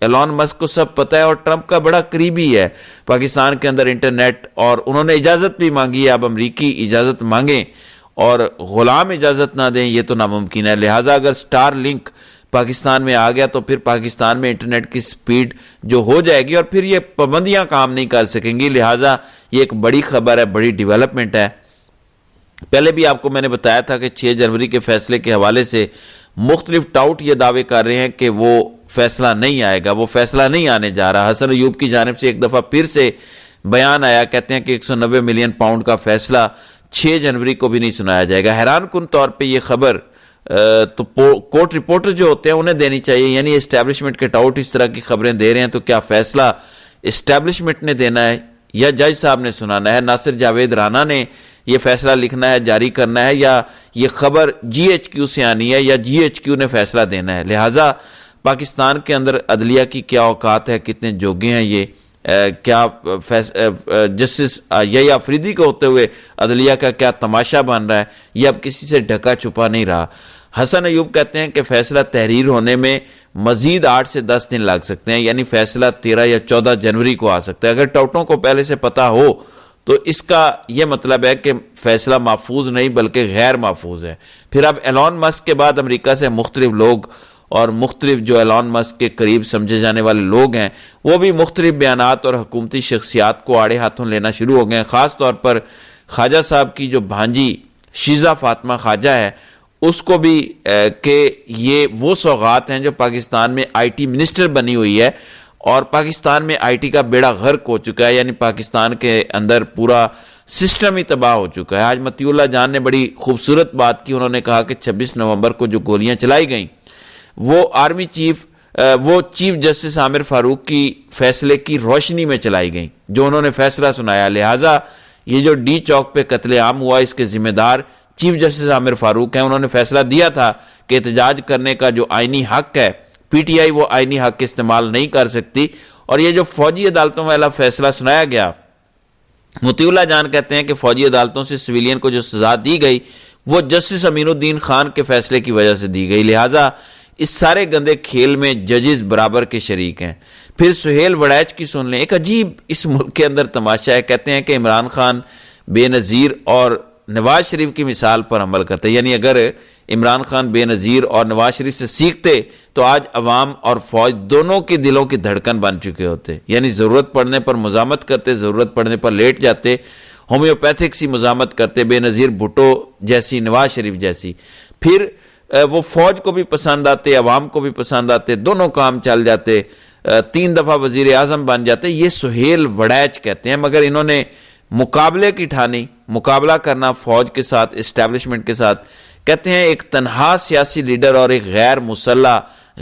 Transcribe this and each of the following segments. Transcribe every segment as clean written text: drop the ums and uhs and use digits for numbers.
Elon Musk کو سب پتہ ہے اور ٹرمپ کا بڑا قریبی ہے پاکستان کے اندر انٹرنیٹ، اور انہوں نے اجازت بھی مانگی ہے. اب امریکی اجازت مانگیں اور غلام اجازت نہ دیں یہ تو ناممکن ہے. لہٰذا اگر سٹار لنک پاکستان میں آ گیا تو پھر پاکستان میں انٹرنیٹ کی سپیڈ جو ہو جائے گی اور پھر یہ پابندیاں کام نہیں کر سکیں گی. لہٰذا یہ ایک بڑی خبر ہے، بڑی ڈیولپمنٹ ہے. پہلے بھی آپ کو میں نے بتایا تھا کہ 6 جنوری کے فیصلے کے حوالے سے مختلف ٹاؤٹ یہ دعوے کر رہے ہیں کہ وہ فیصلہ نہیں آئے گا، وہ فیصلہ نہیں آنے جا رہا. حسن ایوب کی جانب سے ایک دفعہ پھر سے بیان آیا، کہتے ہیں کہ 190 ملین پاؤنڈ کا فیصلہ 6 جنوری کو بھی نہیں سنایا جائے گا. حیران کن طور پہ یہ خبر تو کورٹ رپورٹر جو ہوتے ہیں انہیں دینی چاہیے، یعنی اسٹیبلشمنٹ کے ٹاؤٹ اس طرح کی خبریں دے رہے ہیں تو کیا فیصلہ اسٹیبلشمنٹ نے دینا ہے یا جج صاحب نے سنانا ہے؟ ناصر جاوید رانا نے یہ فیصلہ لکھنا ہے، جاری کرنا ہے، یا یہ خبر جی ایچ کیو سے آنی ہے یا جی ایچ کیو نے فیصلہ دینا ہے؟ لہٰذا پاکستان کے اندر عدلیہ کی کیا اوقات ہے، کتنے جوگے ہیں یہ، کیا جسٹس یحییٰ آفریدی کو ہوتے ہوئے عدلیہ کا کیا تماشا بن رہا ہے، یہ اب کسی سے ڈھکا چھپا نہیں رہا. حسن ایوب کہتے ہیں کہ فیصلہ تحریر ہونے میں مزید 8 سے 10 دن لگ سکتے ہیں، یعنی فیصلہ 13 یا 14 جنوری کو آ سکتا ہے. اگر ٹاؤٹوں کو پہلے سے پتا ہو تو اس کا یہ مطلب ہے کہ فیصلہ محفوظ نہیں بلکہ غیر محفوظ ہے. پھر اب ایلون مسک کے بعد امریکہ سے مختلف لوگ اور مختلف جو ایلون مسک کے قریب سمجھے جانے والے لوگ ہیں وہ بھی مختلف بیانات اور حکومتی شخصیات کو آڑے ہاتھوں لینا شروع ہو گئے ہیں. خاص طور پر خواجہ صاحب کی جو بھانجی شیزہ فاطمہ خواجہ ہے اس کو بھی کہ یہ وہ سوغات ہیں جو پاکستان میں آئی ٹی منسٹر بنی ہوئی ہے اور پاکستان میں آئی ٹی کا بیڑا غرق ہو چکا ہے، یعنی پاکستان کے اندر پورا سسٹم ہی تباہ ہو چکا ہے. آج مطیع اللہ جان نے بڑی خوبصورت بات کی، انہوں نے کہا کہ 26 نومبر کو جو گولیاں چلائی گئیں وہ آرمی چیف جسٹس عامر فاروق کی فیصلے کی روشنی میں چلائی گئیں جو انہوں نے فیصلہ سنایا. لہٰذا یہ جو ڈی چوک پہ قتل عام ہوا اس کے ذمہ دار چیف جسٹس عامر فاروق ہیں. انہوں نے فیصلہ دیا تھا کہ احتجاج کرنے کا جو آئینی حق ہے پی ٹی آئی وہ آئینی حق استعمال نہیں کر سکتی. اور یہ جو فوجی عدالتوں والا فیصلہ سنایا گیا، مطیع اللہ جان کہتے ہیں کہ فوجی عدالتوں سے سویلین کو جو سزا دی گئی وہ جسٹس امین الدین خان کے فیصلے کی وجہ سے دی گئی. لہٰذا اس سارے گندے کھیل میں ججز برابر کے شریک ہیں. پھر سہیل وڑیچ کی سن لیں، ایک عجیب اس ملک کے اندر تماشا ہے. کہتے ہیں کہ عمران خان بے نظیر اور نواز شریف کی مثال پر عمل کرتے ہیں، یعنی اگر عمران خان بے نظیر اور نواز شریف سے سیکھتے تو آج عوام اور فوج دونوں کے دلوں کی دھڑکن بن چکے ہوتے، یعنی ضرورت پڑنے پر مزاحمت کرتے، ضرورت پڑنے پر لیٹ جاتے، ہومیوپیتھک سی مزاحمت کرتے، بے نظیر بھٹو جیسی، نواز شریف جیسی. پھر وہ فوج کو بھی پسند آتے، عوام کو بھی پسند آتے، دونوں کام چل جاتے، 3 دفعہ وزیر اعظم بن جاتے. یہ سہیل وڑیچ کہتے ہیں. مگر انہوں نے مقابلے کی ٹھانی، مقابلہ کرنا فوج کے ساتھ، اسٹیبلشمنٹ کے ساتھ. کہتے ہیں ایک تنہا سیاسی لیڈر اور ایک غیر مسلح،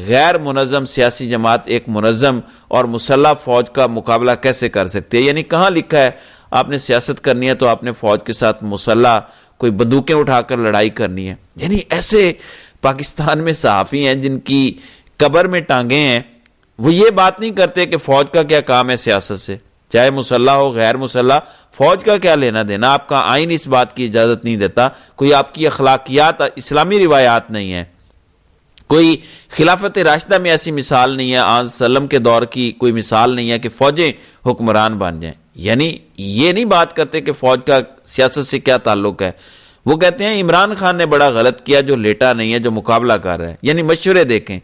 غیر منظم سیاسی جماعت ایک منظم اور مسلح فوج کا مقابلہ کیسے کر سکتے ہیں؟ یعنی کہاں لکھا ہے آپ نے سیاست کرنی ہے تو آپ نے فوج کے ساتھ مسلح کوئی بندوقیں اٹھا کر لڑائی کرنی ہے؟ یعنی ایسے پاکستان میں صحافی ہیں جن کی قبر میں ٹانگیں ہیں، وہ یہ بات نہیں کرتے کہ فوج کا کیا کام ہے سیاست سے، چاہے مسلح ہو غیر مسلح، فوج کا کیا لینا دینا؟ آپ کا آئین اس بات کی اجازت نہیں دیتا، کوئی آپ کی اخلاقیات اسلامی روایات نہیں ہے، کوئی خلافت راشدہ میں ایسی مثال نہیں ہے، آن سلم کے دور کی کوئی مثال نہیں ہے کہ فوجیں حکمران بن جائیں. یعنی یہ نہیں بات کرتے کہ فوج کا سیاست سے کیا تعلق ہے. وہ کہتے ہیں عمران خان نے بڑا غلط کیا جو لیٹا نہیں ہے، جو مقابلہ کر رہا ہے. یعنی مشورے دیکھیں.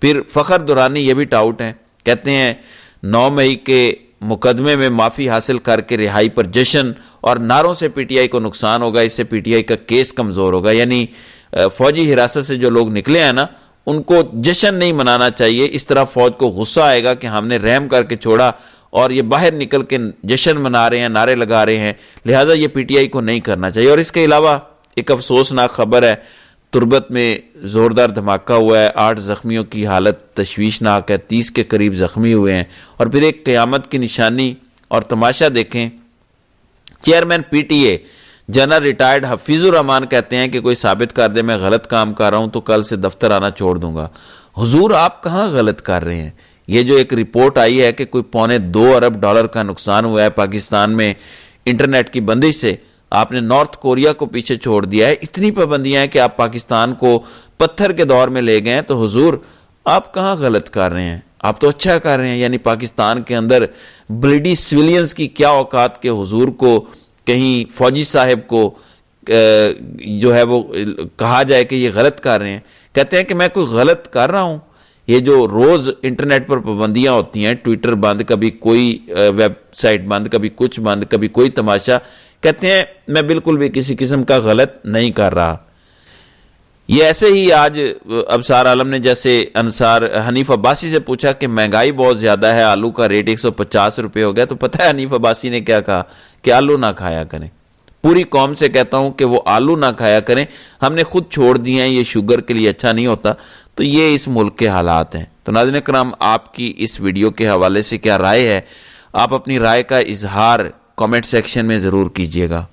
پھر فخر دورانی یہ بھی ٹاؤٹ ہیں، کہتے ہیں 9 مئی کے مقدمے میں معافی حاصل کر کے رہائی پر جشن اور نعروں سے پی ٹی آئی کو نقصان ہوگا، اس سے پی ٹی آئی کا کیس کمزور ہوگا. یعنی فوجی حراست سے جو لوگ نکلے ہیں نا ان کو جشن نہیں منانا چاہیے، اس طرح فوج کو غصہ آئے گا کہ ہم نے رحم کر کے چھوڑا اور یہ باہر نکل کے جشن منا رہے ہیں، نعرے لگا رہے ہیں. لہٰذا یہ پی ٹی آئی کو نہیں کرنا چاہیے. اور اس کے علاوہ ایک افسوسناک خبر ہے، تربت میں زوردار دھماکہ ہوا ہے، 8 زخمیوں کی حالت تشویشناک ہے، 30 کے قریب زخمی ہوئے ہیں. اور پھر ایک قیامت کی نشانی اور تماشا دیکھیں. Chairman P T A general retired Hafeez ur Rehman کہتے ہیں کہ کوئی ثابت کر دے میں غلط کام کر رہا ہوں تو کل سے دفتر آنا چھوڑ دوں گا. حضور آپ کہاں غلط کر رہے ہیں؟ یہ جو ایک رپورٹ آئی ہے کہ کوئی $2.25 ارب کا نقصان ہوا ہے پاکستان میں انٹرنیٹ کی بندش سے، آپ نے نارتھ کوریا کو پیچھے چھوڑ دیا ہے، اتنی پابندیاں ہیں کہ آپ پاکستان کو پتھر کے دور میں لے گئے ہیں. تو حضور آپ کہاں غلط کر رہے ہیں؟ آپ تو اچھا کر رہے ہیں. یعنی پاکستان کے اندر بلیڈی سویلینز کی کیا اوقات کے حضور کو کہیں فوجی صاحب کو جو ہے وہ کہا جائے کہ یہ غلط کر رہے ہیں. کہتے ہیں کہ میں کوئی غلط کر رہا ہوں. یہ جو روز انٹرنیٹ پر پابندیاں ہوتی ہیں، ٹویٹر بند، کبھی کوئی ویب سائٹ بند، کبھی کچھ بند، کبھی کوئی تماشا، کہتے ہیں میں بالکل بھی کسی قسم کا غلط نہیں کر رہا. یہ ایسے ہی آج ابصار عالم نے جیسے انصار حنیف عباسی سے پوچھا کہ مہنگائی بہت زیادہ ہے، آلو کا ریٹ 150 روپے ہو گیا، تو پتہ ہے حنیف عباسی نے کیا کہا کہ آلو نہ کھایا کریں. پوری قوم سے کہتا ہوں کہ وہ آلو نہ کھایا کریں، ہم نے خود چھوڑ دیے ہیں، یہ شوگر کے لیے اچھا نہیں ہوتا. تو یہ اس ملک کے حالات ہیں. تو ناظرین کرام، آپ کی اس ویڈیو کے حوالے سے کیا رائے ہے؟ آپ اپنی رائے کا اظہار کامنٹ سیکشن میں ضرور کیجیے گا.